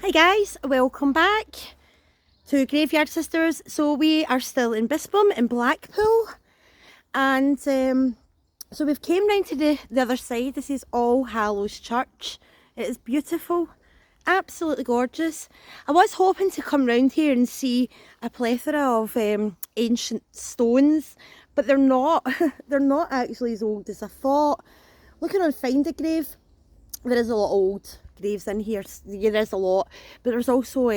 Hi guys, welcome back to Graveyard Sisters. So we are still in Bispham in Blackpool, and so we've came round to the other side. This is All Hallows Church. It is beautiful, absolutely gorgeous. I was hoping to come round here and see a plethora of ancient stones, but they're not. They're not actually as old as I thought. Looking on Find a Grave, there is a lot of old graves in here. Yeah, there's a lot, but there's also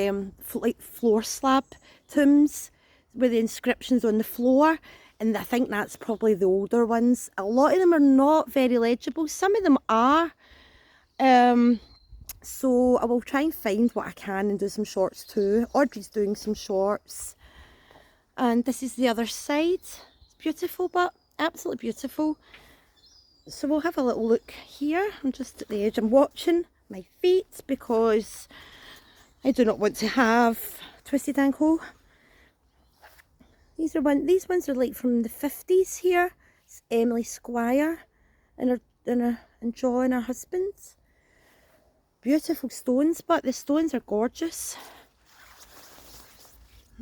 like floor slab tombs with the inscriptions on the floor, and I think that's probably the older ones. A lot of them are not very legible. Some of them are. So I will try and find what I can and do some shorts too. Audrey's doing some shorts, and this is the other side. It's beautiful, but absolutely beautiful. So we'll have a little look here. I'm just at the edge. I'm watching my feet because I do not want to have twisted ankle. These ones are like from the 50s here. It's Emily Squire and John, her husband. Beautiful stones, but the stones are gorgeous.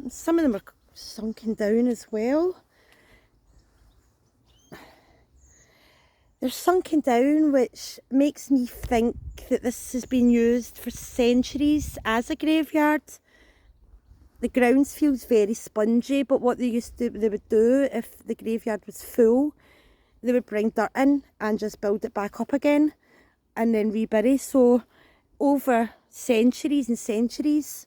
Some of them are sunken down as well. They're sunken down, which makes me think that this has been used for centuries as a graveyard. The grounds feels very spongy, but what they would do if the graveyard was full, they would bring dirt in and just build it back up again and then rebury. So over centuries and centuries,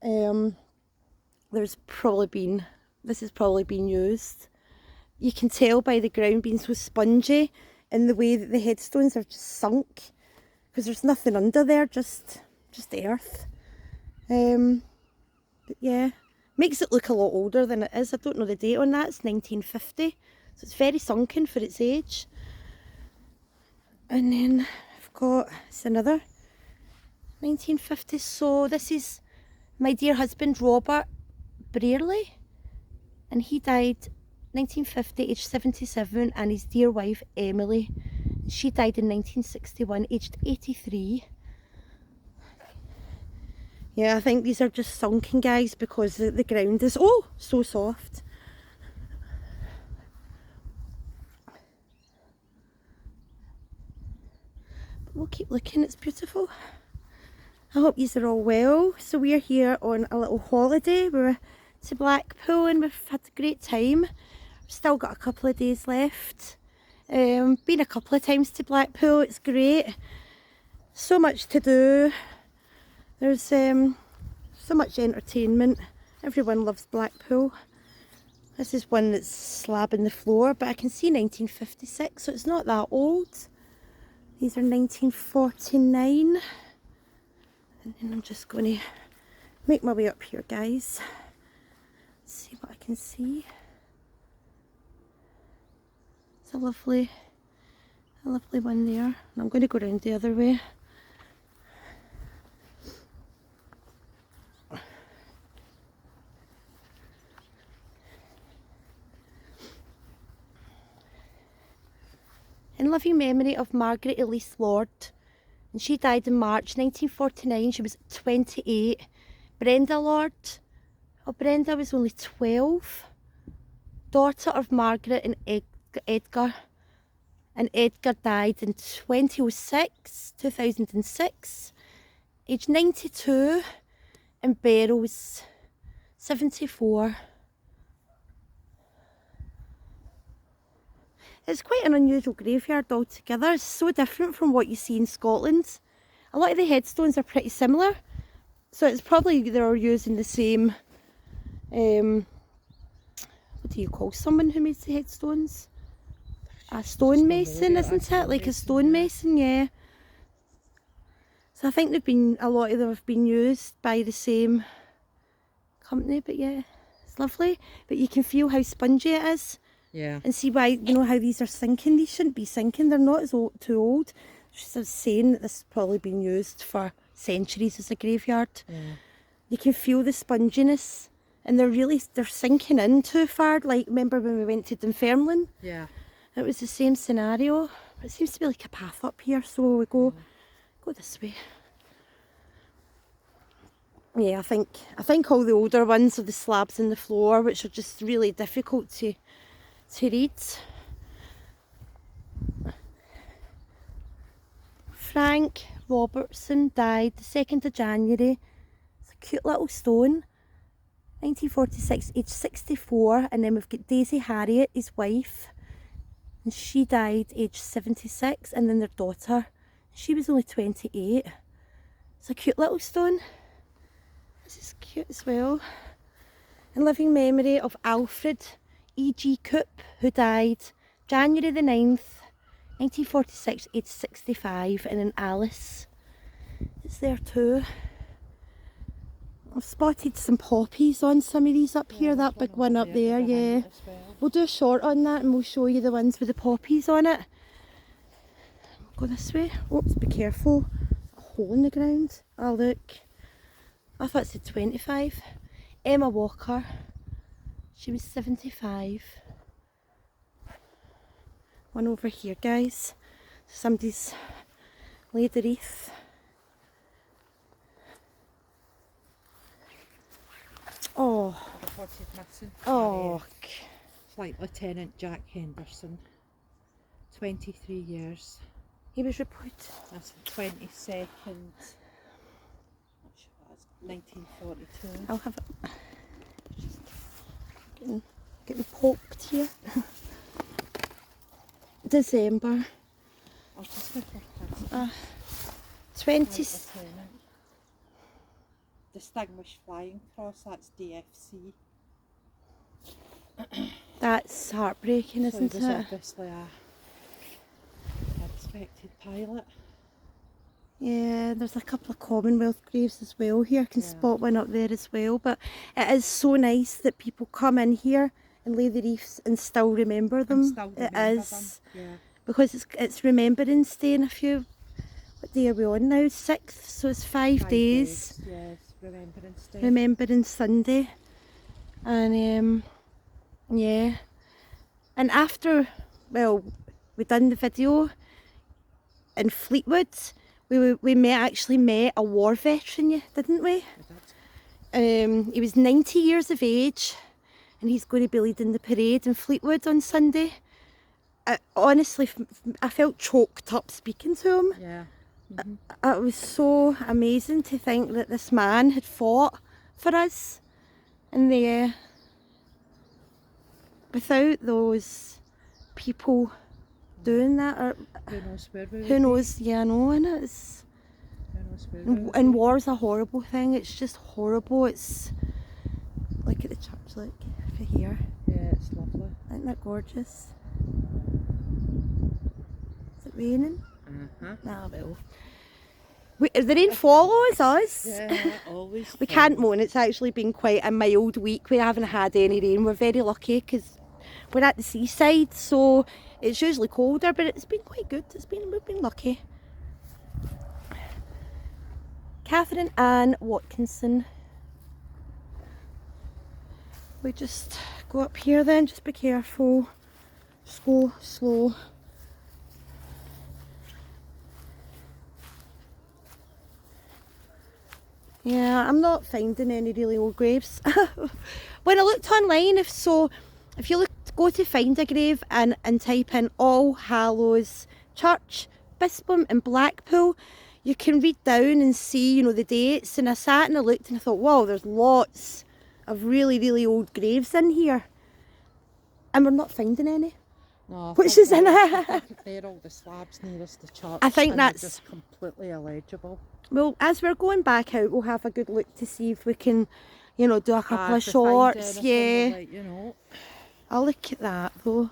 this has probably been used. You can tell by the ground being so spongy and the way that the headstones are just sunk, because there's nothing under there, just earth. But yeah, makes it look a lot older than it is. I don't know the date on that. It's 1950, so it's very sunken for its age. And then I've got, it's another 1950. So this is my dear husband Robert Brearley, and he died 1950, aged 77, and his dear wife Emily, she died in 1961, aged 83. Yeah, I think these are just sunken, guys, because the ground is so soft. But we'll keep looking, it's beautiful. I hope you are all well. So we're here on a little holiday. We're to Blackpool and we've had a great time. Still got a couple of days left. Been a couple of times to Blackpool, it's great. So much to do. There's so much entertainment. Everyone loves Blackpool. This is one that's slabbing the floor, but I can see 1956, so it's not that old. These are 1949. And then I'm just going to make my way up here, guys. See what I can see. It's a lovely one there. And I'm going to go around the other way. In loving memory of Margaret Elise Lord, and she died in March 1949. She was 28. Brenda Lord, Brenda was only 12. Daughter of Margaret and Edgar. And Edgar died in 2006, aged 92, and Beryl was 74. It's quite an unusual graveyard altogether. It's so different from what you see in Scotland. A lot of the headstones are pretty similar, so it's probably they're using the same, what do you call someone who makes the headstones? A stonemason, isn't it? Like a stonemason, yeah. So I think a lot of them have been used by the same company, but yeah, it's lovely. But you can feel how spongy it is. Yeah. And see why, how these are sinking. These shouldn't be sinking. They're not too old. Just I was saying that this has probably been used for centuries as a graveyard. Yeah. You can feel the sponginess, and they're sinking in too far. Like, remember when we went to Dunfermline? Yeah. It was the same scenario. It seems to be like a path up here, so we go this way. Yeah, I think all the older ones are the slabs in the floor, which are just really difficult to read. Frank Robertson died the 2nd of January. It's a cute little stone. 1946, age 64. And then we've got Daisy Harriet, his wife. And she died age 76. And then their daughter. She was only 28. It's a cute little stone. This is cute as well. In living memory of Alfred E.G. Coop, who died January the 9th, 1946, aged 65, and then Alice is there too. I've spotted some poppies on some of these up here, that big one up there, yeah. We'll do a short on that and we'll show you the ones with the poppies on it. Go this way. Oops, be careful. A hole in the ground. Oh look. I thought it said 25. Emma Walker. She was 75. One over here, guys. Somebody's laid a wreath. Oh. Oh. It's like Lieutenant Jack Henderson. 23 years. He was reported. That's the 22nd. 1942. I'll have it. Getting poked here. December. I'll just go for 20. Distinguished Flying Cross, that's DFC. That's heartbreaking, isn't So he was it? obviously a respected pilot. Yeah, there's a couple of Commonwealth graves as well here. I can spot one up there as well. But it is so nice that people come in here and lay the wreaths and still remember them. It is. Yeah. Because it's Remembrance Day in a few... What day are we on now? 6th, so it's 5 days. Yes, Remembrance Day. Remembrance Sunday. And yeah. And after, well, we done the video in Fleetwood, we actually met a war veteran, didn't we? He was 90 years of age and he's going to be leading the parade in Fleetwood on Sunday. Honestly, I felt choked up speaking to him. Yeah. Mm-hmm. It was so amazing to think that this man had fought for us. And without those people doing that, or Who knows where we would who knows, yeah, I know, and it's... Who knows where we would And be. war's a horrible thing, it's just horrible. It's... Look at the church, look, for here. Yeah, it's lovely. Isn't that gorgeous? Is it raining? Uh-huh. Ah, well. The rain follows us. Yeah, always. We can't moan, it's actually been quite a mild week. We haven't had any rain. We're very lucky because we're at the seaside, so it's usually colder, but it's been quite good. We've been lucky. Catherine Ann Watkinson. We just go up here then, just be careful. Just go slow. Yeah, I'm not finding any really old graves. When I looked online, if you go to find a grave and type in All Hallows Church, Bispham and Blackpool, you can read down and see, the dates. And I sat and I looked and I thought, wow, there's lots of really, really old graves in here. And we're not finding any. No, Which is in I it. think they're all the slabs nearest the church. I think and they're that's... just completely illegible. Well, as we're going back out, we'll have a good look to see if we can, do a couple of If we find shorts. anything, Yeah. we'll let you know. I'll look at that though.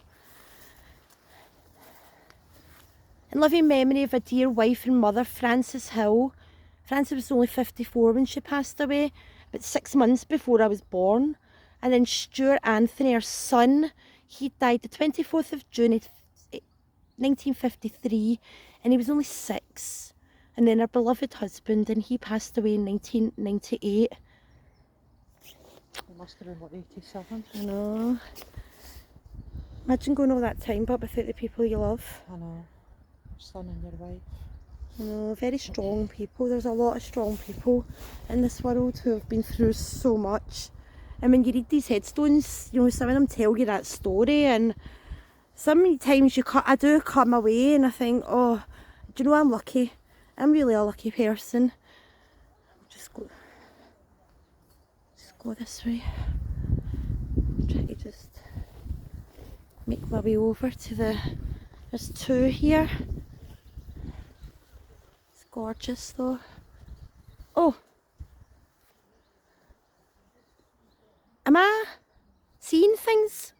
In living memory of a dear wife and mother, Frances Hill. Frances was only 54 when she passed away, about 6 months before I was born. And then Stuart Anthony, her son, he died the 24th of June 1953, and he was only 6. And then her beloved husband, and he passed away in 1998. He must have been, what, 87? I know. Imagine going all that time, but without the people you love. I know. Your son and your wife. You know, very strong people. There's a lot of strong people in this world who have been through so much. And when you read these headstones, you know, some of them tell you that story, and sometimes I do come away and I think, oh, do you know, I'm lucky. I'm really a lucky person. Just go this way. Try to just make my way over to there's two here. It's gorgeous though. Oh! Am I seeing things?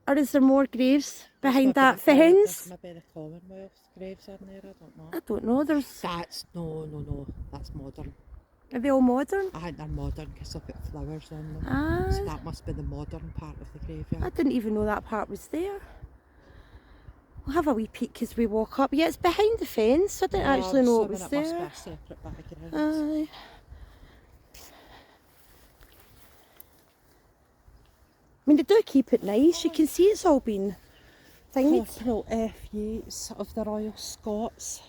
Or is there more graves behind that fence? Maybe the Commonwealth graves in there, I don't know. I don't know, there's... No, that's modern. Are they all modern? I think they're modern because they've got flowers on them. Ah, So that must be the modern part of the graveyard. I didn't even know that part was there. We'll have a wee peek as we walk up. Yeah, it's behind the fence. I didn't actually know it was there. Must be a separate background. Aye. I mean, they do keep it nice. You can see it's all been thinged. Corporal F. Yates of the Royal Scots,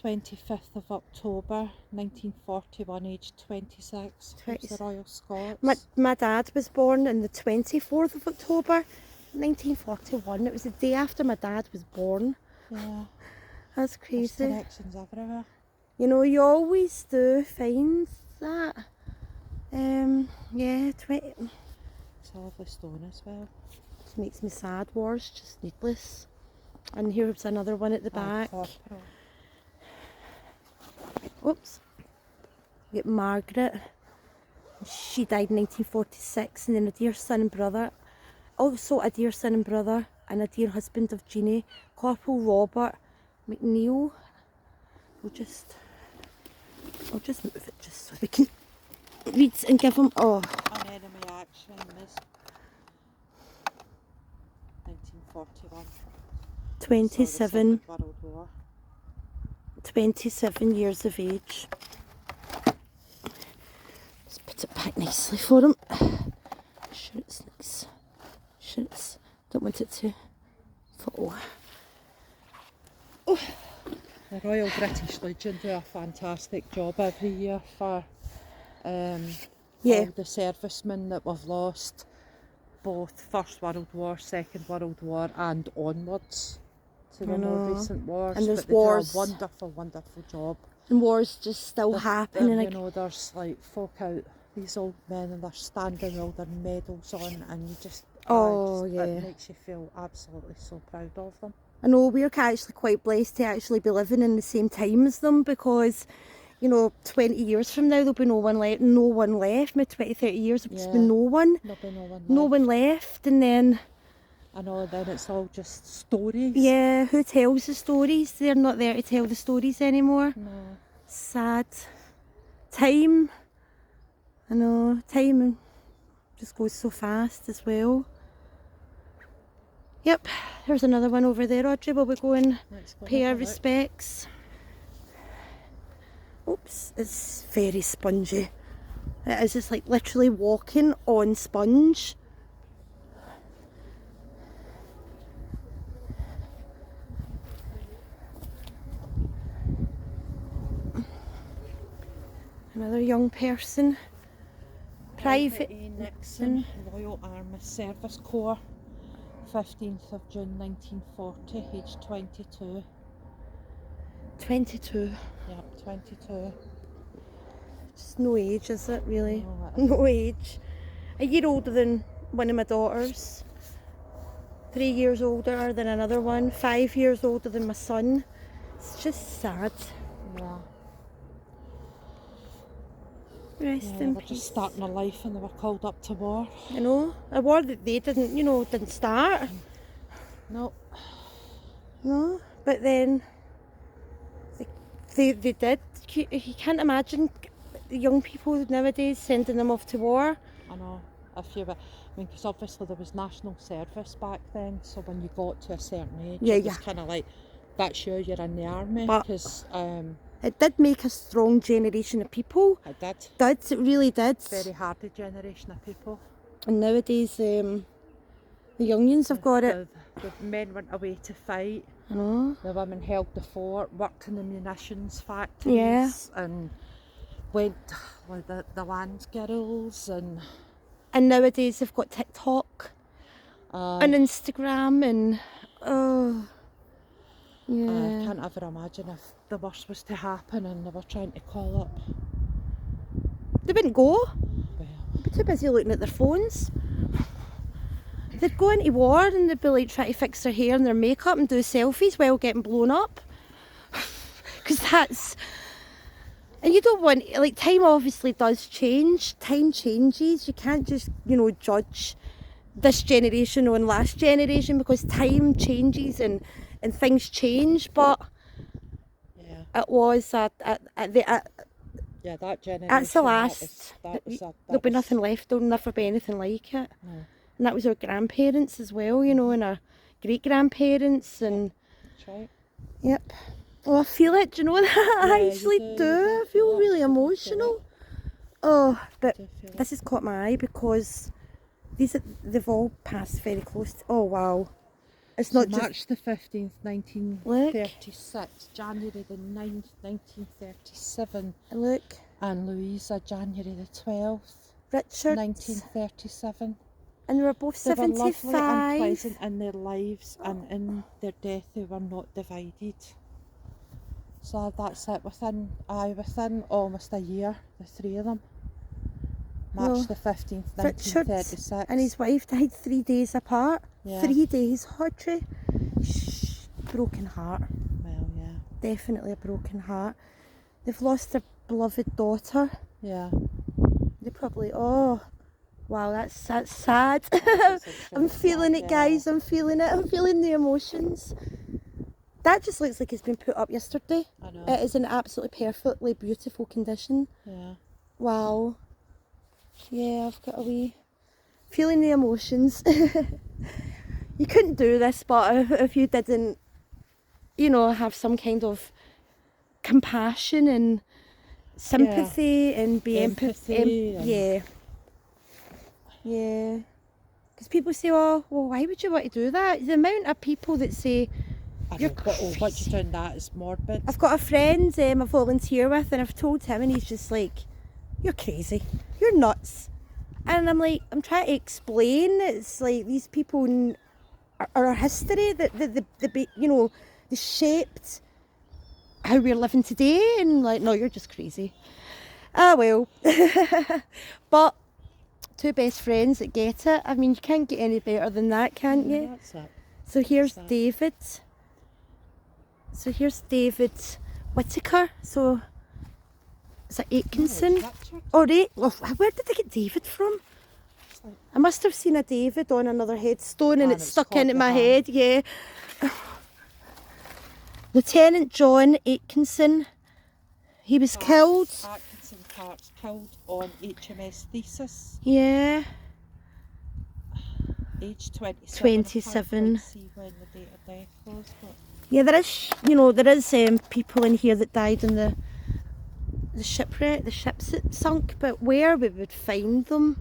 25th of October 1941, aged 26, of the Royal Scots. My dad was born on the 24th of October 1941. It was the day after my dad was born. Yeah. That's There's crazy. connections everywhere. You know, you always do find that. Yeah, 20. It's a lovely stone as well. It makes me sad. War's just needless. And here's another one at the back. Corporal. Oops. We get Margaret. She died in 1946, and then a dear son and brother. Also a dear son and brother, and a dear husband of Jeannie, Corporal Robert McNeil. I'll just move it just so we can read and give him. Oh, An enemy action is 1941. 27, So the Second World War. 27 years of age. Let's put it back nicely for him. Sure it's nice. Sure it's. Don't want it to fall. Oh. The Royal British Legion do a fantastic job every year for Yeah. all the servicemen that we've lost, both First World War, Second World War and onwards to the more recent wars. And there's but they wars. do a wonderful, wonderful job. And war's just still happening. You know, there's like folk out, these old men, and they're standing with all their medals on, and you just, it makes you feel absolutely so proud of them. I know we're actually quite blessed to actually be living in the same time as them, because, you know, 20 years from now there'll be no one left. Maybe 20, 30 years there'll just be no one. There'll be no one left. No one left, and then... I know, then it's all just stories. Yeah, who tells the stories? They're not there to tell the stories anymore. No. Sad. Time. I know, time just goes so fast as well. Yep, there's another one over there, Audrey. Will we go and pay our respects? Oops, it's very spongy. It is just like literally walking on sponge. Another young person. Private E. Nixon, Royal Army Service Corps, 15th of June 1940, aged 22. 22. Yep, 22. Just no age, is it really? No, No age. A year older than one of my daughters. 3 years older than another one. 5 years older than my son. It's just sad. Yeah. Rest Yeah, in they were peace. just starting a life and they were called up to war. You know, a war that they didn't start. No. No, but then they did. You can't imagine the young people nowadays sending them off to war. I know. Because obviously there was national service back then, so when you got to a certain age, it was kind of like, that's you're in the army. Because it did make a strong generation of people. it did. It really did. Very hardy generation of people. And nowadays, The Youngians have got it. The men went away to fight. I know. The women held the fort, worked in the munitions factories, and went with the land girls and nowadays they've got TikTok and Instagram and yeah. I can't ever imagine if the worst was to happen and they were trying to call up. They wouldn't go. Well, They'd be too busy looking at their phones. They'd go into war and they'd be like trying to fix their hair and their makeup and do selfies while getting blown up. Because that's... And you don't want... Like, time obviously does change. Time changes. You can't just, you know, judge this generation on last generation because time changes and things change. But yeah, it was yeah, that generation. that's the last. There'll be was, nothing left. There'll never be anything like it. No. And that was our grandparents as well, you know, and our great-grandparents and... That's right. Yep. Oh, I feel it, do you know that? Yeah, I actually do. I feel really emotional. Oh, but this has caught my eye because they've all passed very close to... Oh, wow. It's not just... March the 15th, 1936, January the 9th, 1937. Look. And Louisa, January the 12th, Richard. 1937. And they were both 75. They were lovely and pleasant in their lives, and in their death they were not divided. So that's it, within almost a year, the three of them. March the 15th, 1936. Richard and his wife died 3 days apart. Yeah. 3 days, Audrey. Broken heart. Well, yeah. Definitely a broken heart. They've lost their beloved daughter. Yeah. They probably... Oh... Wow, that's sad. I'm feeling it, guys. I'm feeling it. I'm feeling the emotions. That just looks like it's been put up yesterday. I know. It is in absolutely perfectly beautiful condition. Yeah. Wow. Yeah, I've got a wee... Feeling the emotions. You couldn't do this, but if you didn't, you know, have some kind of compassion and sympathy and be empathy. Yeah. Yeah, because people say, oh, well, why would you want to do that? The amount of people that say, you're crazy. What you're doing that is morbid. I've got a friend I volunteer with and I've told him and he's just like, you're crazy, you're nuts. And I'm like, I'm trying to explain, it's like these people are our history, that you know, they shaped how we're living today, and like, no, you're just crazy. Ah, well. But two best friends that get it. I mean, you can't get any better than that, can't you? That's it. So here's David. So here's David Whittaker. So is that Atkinson? Oh, right. Well, where did they get David from? I must have seen a David on another headstone and it's stuck into my head. Yeah. Lieutenant John Atkinson. He was killed. Parks killed on HMS Thesis. Yeah. Age 27. 27. See when the date of death was, but... Yeah, there is, you know, there is people in here that died in the shipwreck, the ships that sunk, but where we would find them,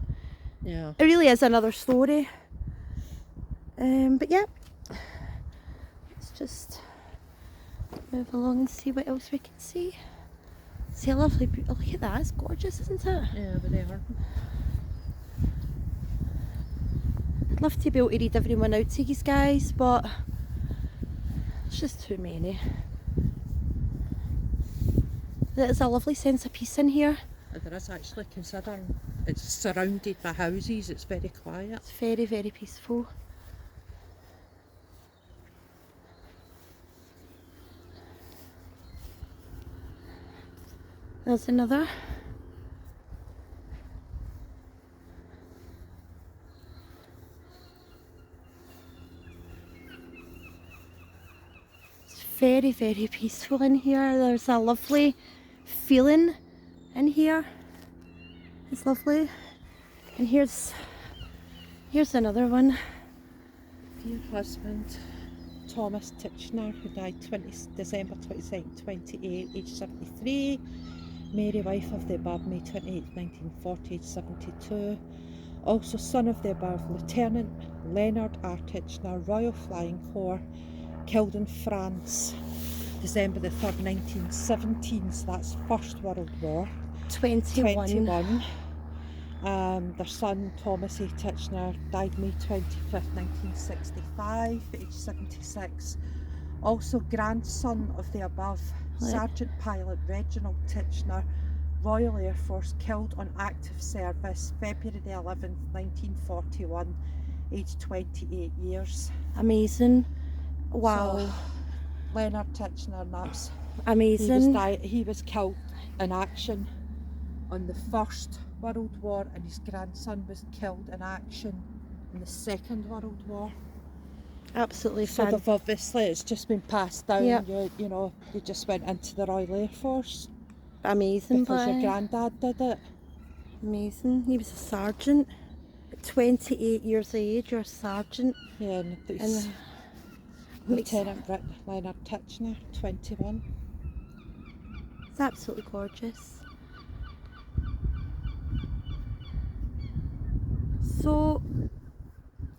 yeah, it really is another story. But yeah, let's just move along and see what else we can see. See a lovely, look at that, it's gorgeous, isn't it? Yeah, but they are. I'd love to be able to read everyone out to you guys, but it's just too many. There's a lovely sense of peace in here. There is actually, considering it's surrounded by houses, it's very quiet. It's very, very peaceful. There's another. It's very, very peaceful in here. There's a lovely feeling in here. It's lovely. And here's another one. Dear husband, Thomas Titchener, who died December 22nd, 28, age 73. Mary, wife of the above, May 28, 1940, age 72. Also son of the above, Lieutenant Leonard R. Titchener, Royal Flying Corps, killed in France, December the 3rd, 1917, so that's First World War. 21. Their son Thomas A. Titchener died May 25th, 1965, age 76. Also grandson of the above, Sergeant Pilot Reginald Titchener, Royal Air Force, killed on active service February the 11th, 1941, aged 28 years. Amazing. Wow. So, Leonard Titchener, that's Amazing. he was killed in action on the First World War, and his grandson was killed in action in the Second World War. Absolutely So fun. they've obviously, it's just been passed down. Yep. You know, you just went into the Royal Air Force Amazing. because your Boy. granddad did it. Amazing. He was a sergeant. At 28 years of age, you're a sergeant. Yeah, and And Lieutenant Leonard Titchener, 21. it's absolutely gorgeous. So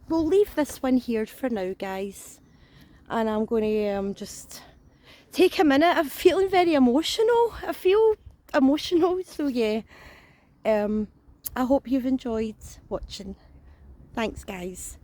we'll leave this one here for now, guys, and I'm going to just take a minute. I'm feeling very emotional. I feel emotional, so yeah. I hope you've enjoyed watching. Thanks, guys.